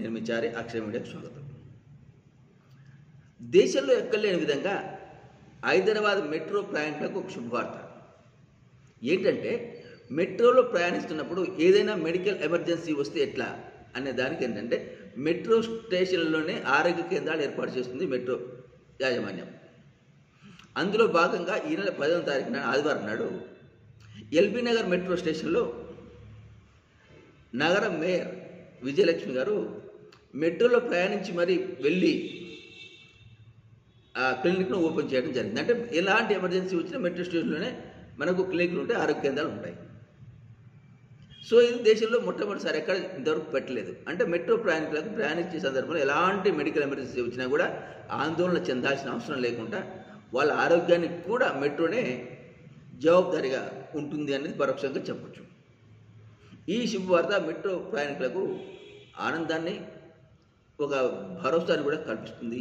నేను మీ చారి అక్షర మీడియాకు స్వాగతం. దేశంలో ఎక్కడలేని విధంగా హైదరాబాద్ మెట్రో ప్రయాణికులకు ఒక శుభవార్త. ఏంటంటే మెట్రోలో ప్రయాణిస్తున్నప్పుడు ఏదైనా మెడికల్ ఎమర్జెన్సీ వస్తే ఎట్లా అనే దానికి ఏంటంటే మెట్రో స్టేషన్లోనే ఆరోగ్య కేంద్రాలు ఏర్పాటు చేస్తుంది మెట్రో యాజమాన్యం. అందులో భాగంగా ఈ నెల 10వ తారీఖున ఆదివారం నాడు ఎల్బీ నగర్ మెట్రో స్టేషన్లో నగర మేయర్ విజయలక్ష్మి గారు మెట్రోలో ప్రయాణించి మరీ వెళ్ళి ఆ క్లినిక్ను ఓపెన్ చేయడం జరిగింది. అంటే ఎలాంటి ఎమర్జెన్సీ వచ్చినా మెట్రో స్టేషన్లోనే మనకు క్లినిక్లు ఉంటాయి, ఆరోగ్య కేంద్రాలు ఉంటాయి. సో ఇది దేశంలో మొట్టమొదటిసారి ఎక్కడ ఇంతవరకు పెట్టలేదు. అంటే మెట్రో ప్రయాణికులకు ప్రయాణించే సందర్భంలో ఎలాంటి మెడికల్ ఎమర్జెన్సీ వచ్చినా కూడా ఆందోళన చెందాల్సిన అవసరం లేకుండా వాళ్ళ ఆరోగ్యానికి కూడా మెట్రోనే జవాబుదారీగా ఉంటుంది అనేది పరోక్షంగా చెప్పచ్చు. ఈ శుభవార్త మెట్రో ప్రయాణికులకు ఆనందాన్ని, ఒక భరోసాని కూడా కల్పిస్తుంది.